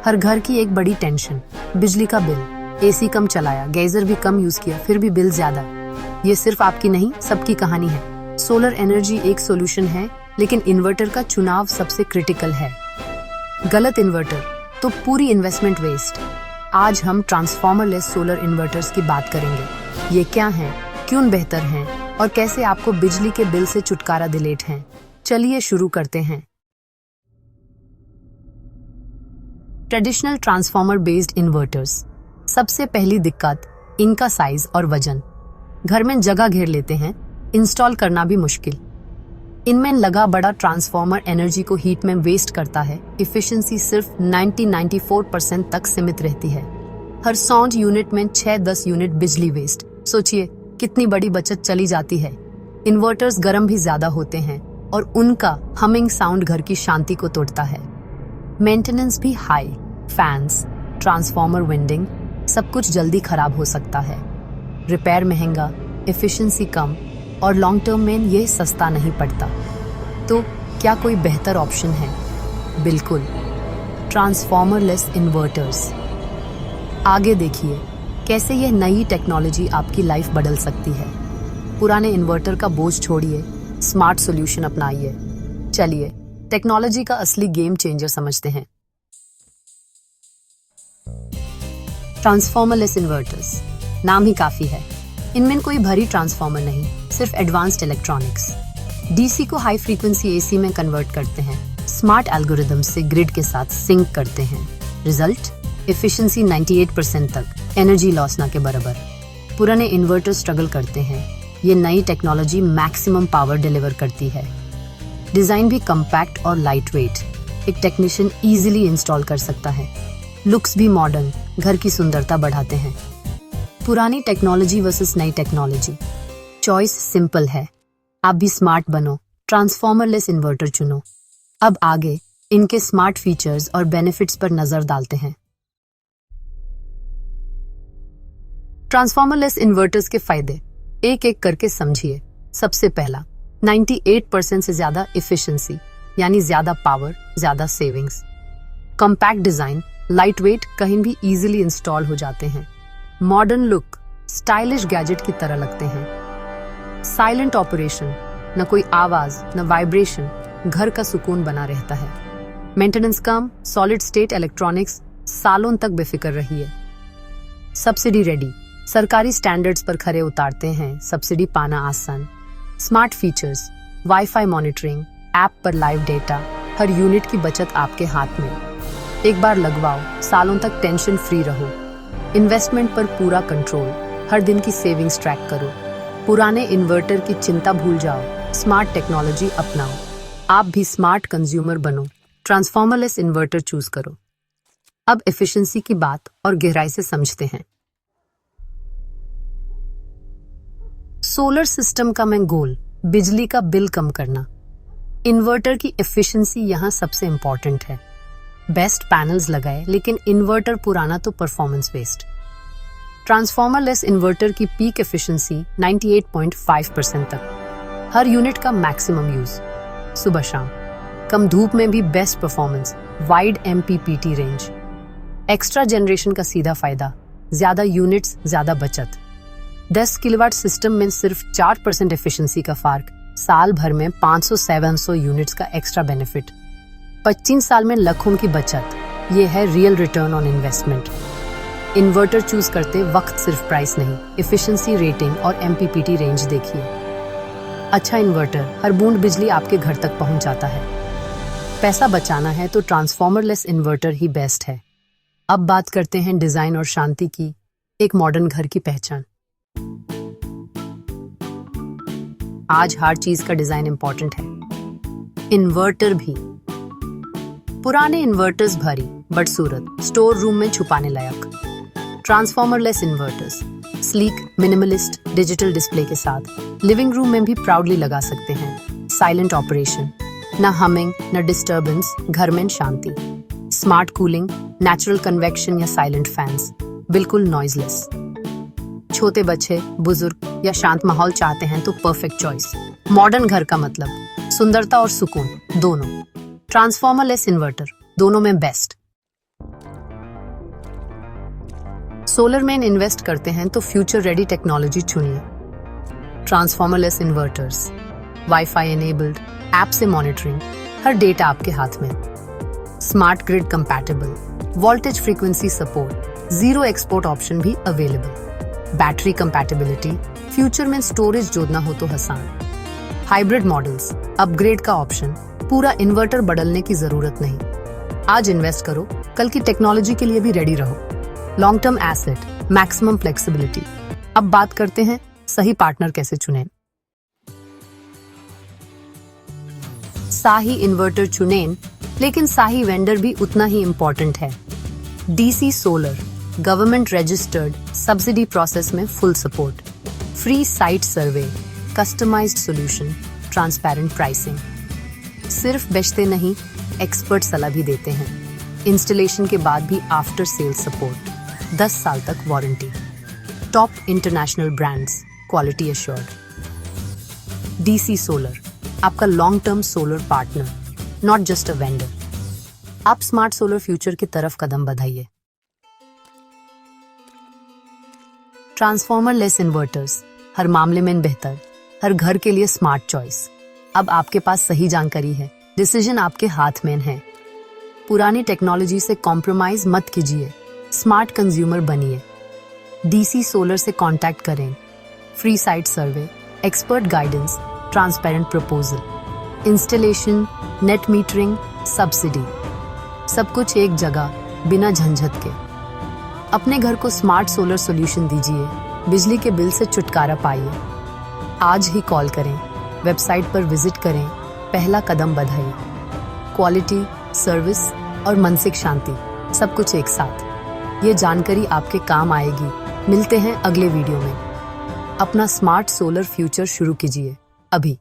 हर घर की एक बड़ी टेंशन, बिजली का बिल। एसी कम चलाया, गीजर भी कम यूज किया, फिर भी बिल ज्यादा। ये सिर्फ आपकी नहीं, सबकी कहानी है। सोलर एनर्जी एक सॉल्यूशन है, लेकिन इन्वर्टर का चुनाव सबसे क्रिटिकल है। गलत इन्वर्टर तो पूरी इन्वेस्टमेंट वेस्ट। आज हम ट्रांसफॉर्मरलेस सोलर इन्वर्टर्स की बात करेंगे। ये क्या हैं, क्यों बेहतर हैं और कैसे आपको बिजली के बिल से छुटकारा दिलाते हैं। चलिए शुरू करते हैं। Traditional transformer based inverters. सबसे पहली दिक्कत, इनका साइज और वजन। घर में जगह घेर लेते हैं, इंस्टॉल करना भी मुश्किल। इनमें लगा बड़ा ट्रांसफॉर्मर एनर्जी को हीट में वेस्ट करता है। इफिशिएंसी सिर्फ 90-94% तक सीमित रहती है। हर 100 यूनिट में 6-10 यूनिट बिजली वेस्ट। सोचिए कितनी बड़ी बचत चली जाती है। इन्वर्टर्स गर्म भी ज्यादा होते हैं और उनका हमिंग साउंड घर की शांति को तोड़ता है। मेंटेनेंस भी हाई, फैंस, ट्रांसफॉर्मर विंडिंग, सब कुछ जल्दी खराब हो सकता है। रिपेयर महंगा, एफिशिएंसी कम और लॉन्ग टर्म में ये सस्ता नहीं पड़ता। तो क्या कोई बेहतर ऑप्शन है? बिल्कुल, ट्रांसफॉर्मरलेस इन्वर्टर्स। आगे देखिए कैसे यह नई टेक्नोलॉजी आपकी लाइफ बदल सकती है। पुराने इन्वर्टर का बोझ छोड़िए, स्मार्ट सॉल्यूशन अपनाइए। चलिए टेक्नोलॉजी का असली गेम चेंजर समझते हैं। ट्रांसफॉर्मरलेस इन्वर्टर्स, नाम ही काफी है। इनमें कोई भारी ट्रांसफॉर्मर नहीं, सिर्फ एडवांस्ड इलेक्ट्रॉनिक्स। डीसी को हाई फ्रीक्वेंसी एसी में कन्वर्ट करते हैं, स्मार्ट एल्गोरिदम से ग्रिड के साथ सिंक करते हैं। रिजल्ट, एफिशिएंसी 98% तक, एनर्जी लॉस ना के बराबर। पुराने इन्वर्टर स्ट्रगल करते हैं, ये नई टेक्नोलॉजी मैक्सिमम पावर डिलीवर करती है। डिजाइन भी कम्पैक्ट और लाइट वेट, एक टेक्नीशियन इजीली इंस्टॉल कर सकता है। लुक्स भी मॉडर्न, घर की सुंदरता बढ़ाते हैं। पुरानी टेक्नोलॉजी वर्सेस नई टेक्नोलॉजी, चॉइस सिंपल है। आप भी स्मार्ट बनो, ट्रांसफॉर्मरलेस इन्वर्टर चुनो। अब आगे इनके स्मार्ट फीचर्स और बेनिफिट्स पर नजर डालते हैं। ट्रांसफॉर्मरलेस इन्वर्टर्स के फायदे एक एक करके समझिए। सबसे पहला, 98% से ज्यादा इफिशिएंसी, यानी ज्यादा पावर, ज्यादा savings. Compact design, light weight, कहीं भी इजीली इंस्टॉल हो जाते हैं। मॉडर्न लुक, स्टाइलिश गैजेट की तरह लगते हैं। साइलेंट ऑपरेशन, न कोई आवाज न वाइब्रेशन, घर का सुकून बना रहता है। मेंटेनेंस कम, सॉलिड स्टेट इलेक्ट्रॉनिक्स, सालों तक बेफिक्र रहिए। सब्सिडी रेडी, सरकारी स्टैंडर्ड्स पर खरे उतारते हैं, सब्सिडी पाना आसान। Smart features, wifi monitoring, app पर लाइव डेटा, हर यूनिट की बचत आपके हाथ में। एक बार लगवाओ, सालों तक टेंशन फ्री रहो। इन्वेस्टमेंट पर पूरा कंट्रोल, हर दिन की सेविंग्स ट्रैक करो। पुराने इन्वर्टर की चिंता भूल जाओ, स्मार्ट टेक्नोलॉजी अपनाओ। आप भी स्मार्ट कंज्यूमर बनो, ट्रांसफॉर्मरलेस इन्वर्टर चूज करो। अब एफिशिएंसी की बात और गहराई से समझते हैं। सोलर सिस्टम का मैं गोल, बिजली का बिल कम करना। इन्वर्टर की एफिशिएंसी यहाँ सबसे इंपॉर्टेंट है। बेस्ट पैनल्स लगाए, लेकिन इन्वर्टर पुराना तो परफॉर्मेंस वेस्ट। ट्रांसफॉर्मरलेस इन्वर्टर की पीक एफिशिएंसी 98.5% तक, हर यूनिट का मैक्सिमम यूज। सुबह शाम, कम धूप में भी best performance, wide MPPT range. Extra generation का सीधा फायदा, ज्यादा यूनिट्स, ज्यादा बचत। 10 किलोवाट सिस्टम में सिर्फ 4% एफिशिएंसी का फर्क, साल भर में 500-700 यूनिट्स का एक्स्ट्रा बेनिफिट। 25 साल में लाखों की बचत, ये है real return on investment. Inverter choose करते वक्त सिर्फ प्राइस नहीं, एफिशिएंसी, रेटिंग और MPPT रेंज देखिए। अच्छा इन्वर्टर, हर बूंद बिजली आपके घर तक पहुंच जाता है। पैसा बचाना है तो ट्रांसफॉर्मरलेस इन्वर्टर ही बेस्ट है। अब बात करते हैं डिजाइन और शांति की, एक मॉडर्न घर की पहचान। आज हर चीज का डिजाइन इंपॉर्टेंट है, इन्वर्टर भी। पुराने इन्वर्टर्स भारी बदसूरत, स्टोर रूम में छुपाने लायक। Transformerless inverters, sleek, minimalist, digital display के साथ लिविंग रूम में भी प्राउडली लगा सकते हैं। साइलेंट ऑपरेशन, न हमिंग न डिस्टर्बेंस, घर में शांति। स्मार्ट कूलिंग, नेचुरल कन्वेक्शन या साइलेंट फैंस, बिल्कुल नॉइजलेस। छोटे बच्चे, बुजुर्ग या शांत माहौल चाहते हैं तो परफेक्ट चॉइस। मॉडर्न घर का मतलब सुंदरता और सुकून दोनों। ट्रांसफॉर्मरलेस इन्वर्टर, दोनों में बेस्ट। सोलर में इन्वेस्ट करते हैं तो फ्यूचर रेडी टेक्नोलॉजी चुनिए। ट्रांसफॉर्मरलेस इन्वर्टर्स, वाईफाई एनेबल्ड, ऐप से मॉनिटरिंग, हर डेटा आपके हाथ में। Smart grid compatible, voltage frequency support, zero export option भी अवेलेबल। बैटरी कंपैटिबिलिटी, फ्यूचर में स्टोरेज जोड़ना हो तो आसान। हाइब्रिड मॉडल्स, अपग्रेड का ऑप्शन, पूरा इन्वर्टर बदलने की जरूरत नहीं। आज इन्वेस्ट करो, कल की टेक्नोलॉजी के लिए भी रेडी रहो। Long term asset, maximum flexibility. अब बात करते हैं सही पार्टनर कैसे चुनें। सही इन्वर्टर चुनें, लेकिन सही वेंडर भी उतना ही इंपॉर्टेंट है। DC solar, government registered, subsidy process में फुल सपोर्ट, फ्री साइट सर्वे, कस्टमाइज्ड सॉल्यूशन, ट्रांसपेरेंट प्राइसिंग। सिर्फ बेचते नहीं, एक्सपर्ट सलाह भी देते हैं। इंस्टॉलेशन के बाद भी आफ्टर सेल सपोर्ट, 10 साल तक warranty. Top international brands, quality assured. DC solar, आपका long term solar partner, not just a vendor. आप स्मार्ट सोलर फ्यूचर की तरफ कदम बढ़ाइए। ट्रांसफॉर्मर लेस इन्वर्टर्स, हर मामले में बेहतर, हर घर के लिए स्मार्ट चॉइस। अब आपके पास सही जानकारी है, डिसीजन आपके हाथ में है। पुरानी टेक्नोलॉजी से कॉम्प्रोमाइज मत कीजिए, स्मार्ट कंज्यूमर बनिए। डीसी सोलर से कांटेक्ट करें। Free site survey, expert guidance, transparent proposal, installation, net metering, subsidy, सब कुछ एक जगह, बिना झंझट के। अपने घर को स्मार्ट सोलर सॉल्यूशन दीजिए, बिजली के बिल से छुटकारा पाइए। आज ही कॉल करें, वेबसाइट पर विजिट करें, पहला कदम बढ़ाइए। क्वालिटी, सर्विस और मानसिक शांति, सब कुछ एक साथ। ये जानकारी आपके काम आएगी। मिलते हैं अगले वीडियो में। अपना स्मार्ट सोलर फ्यूचर शुरू कीजिए अभी।